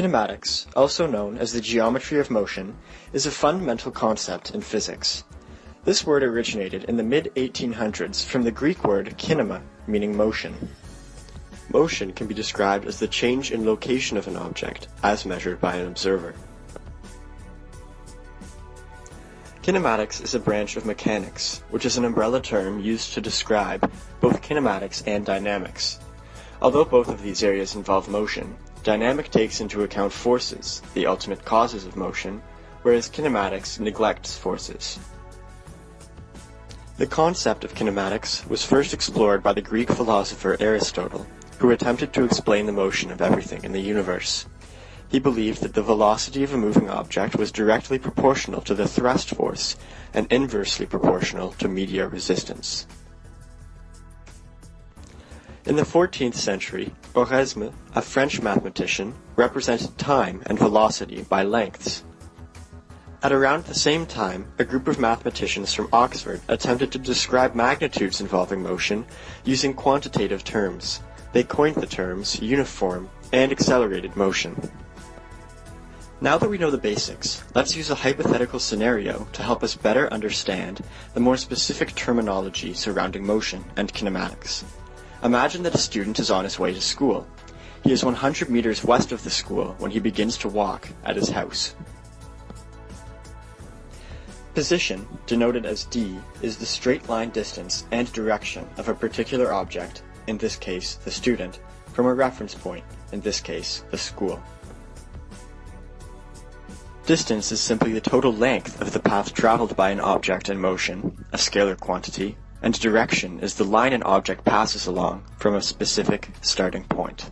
Kinematics, also known as the geometry of motion, is a fundamental concept in physics. This word originated in the mid-1800s from the Greek word kinema, meaning motion. Motion can be described as the change in location of an object, as measured by an observer. Kinematics is a branch of mechanics, which is an umbrella term used to describe both kinematics and dynamics. Although both of these areas involve motion, dynamic takes into account forces, the ultimate causes of motion, whereas kinematics neglects forces. The concept of kinematics was first explored by the Greek philosopher Aristotle, who attempted to explain the motion of everything in the universe. He believed that the velocity of a moving object was directly proportional to the thrust force and inversely proportional to medial resistance. In the 14th century, Oresme, a French mathematician, represented time and velocity by lengths. At around the same time, a group of mathematicians from Oxford attempted to describe magnitudes involving motion using quantitative terms. They coined the terms uniform and accelerated motion. Now that we know the basics, let's use a hypothetical scenario to help us better understand the more specific terminology surrounding motion and kinematics. Imagine that a student is on his way to school. He is 100 meters west of the school when he begins to walk at his house. Position, denoted as d, is the straight line distance and direction of a particular object, in this case the student, from a reference point, in this case the school. Distance is simply the total length of the path traveled by an object in motion, a scalar quantity, and direction is the line an object passes along from a specific starting point.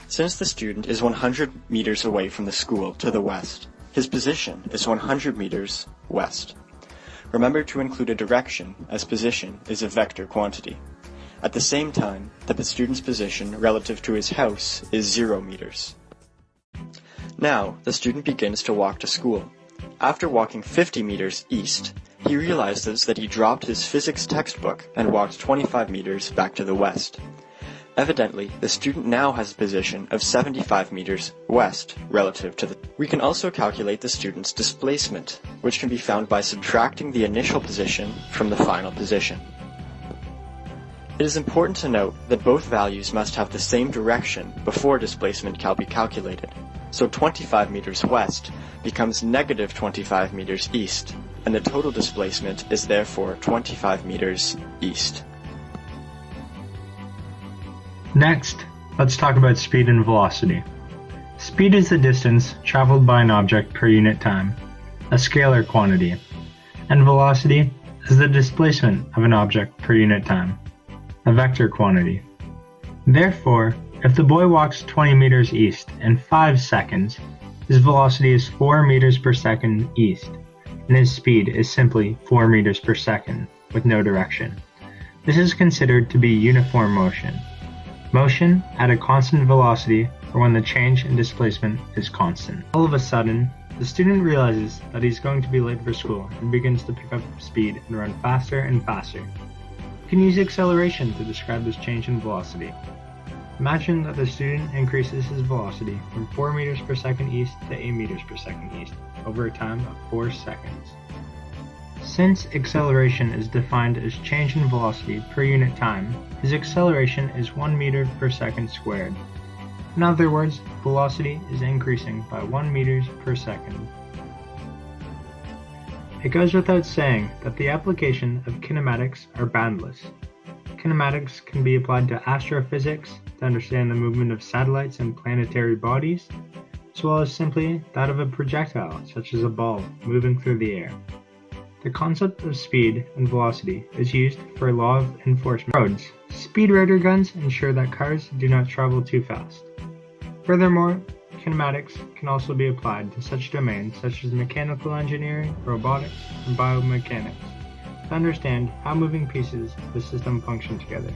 Since the student is 100 meters away from the school to the west, his position is 100 meters west. Remember to include a direction, as position is a vector quantity. At the same time, the student's position relative to his house is 0 meters. Now, the student begins to walk to school. After walking 50 meters east, he realizes that he dropped his physics textbook and walked 25 meters back to the west. Evidently, the student now has a position of 75 meters west relative to the... We can also calculate the student's displacement, which can be found by subtracting the initial position from the final position. It is important to note that both values must have the same direction before displacement can be calculated. So 25 meters west becomes negative 25 meters east, and the total displacement is therefore 25 meters east. Next, let's talk about speed and velocity. Speed is the distance traveled by an object per unit time, a scalar quantity, and velocity is the displacement of an object per unit time, a vector quantity. Therefore, if the boy walks 20 meters east in 5 seconds, his velocity is 4 meters per second east, and his speed is simply 4 meters per second, with no direction. This is considered to be uniform motion. Motion at a constant velocity, or when the change in displacement is constant. All of a sudden, the student realizes that he's going to be late for school and begins to pick up speed and run faster and faster. You can use acceleration to describe this change in velocity. Imagine that the student increases his velocity from 4 meters per second east to 8 meters per second east over a time of 4 seconds. Since acceleration is defined as change in velocity per unit time, his acceleration is 1 meter per second squared. In other words, velocity is increasing by 1 meters per second. It goes without saying that the application of kinematics are boundless. Kinematics can be applied to astrophysics to understand the movement of satellites and planetary bodies, as well as simply that of a projectile, such as a ball, moving through the air. The concept of speed and velocity is used for law of enforcement roads. Speed radar guns ensure that cars do not travel too fast. Furthermore, kinematics can also be applied to such domains such as mechanical engineering, robotics, and biomechanics to understand how moving pieces of a system function together. In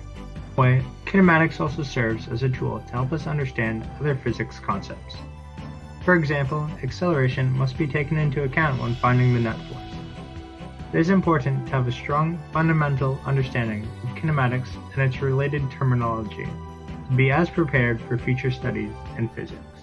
a way, kinematics also serves as a tool to help us understand other physics concepts. For example, acceleration must be taken into account when finding the net force. It is important to have a strong fundamental understanding of kinematics and its related terminology. to be as prepared for future studies in physics.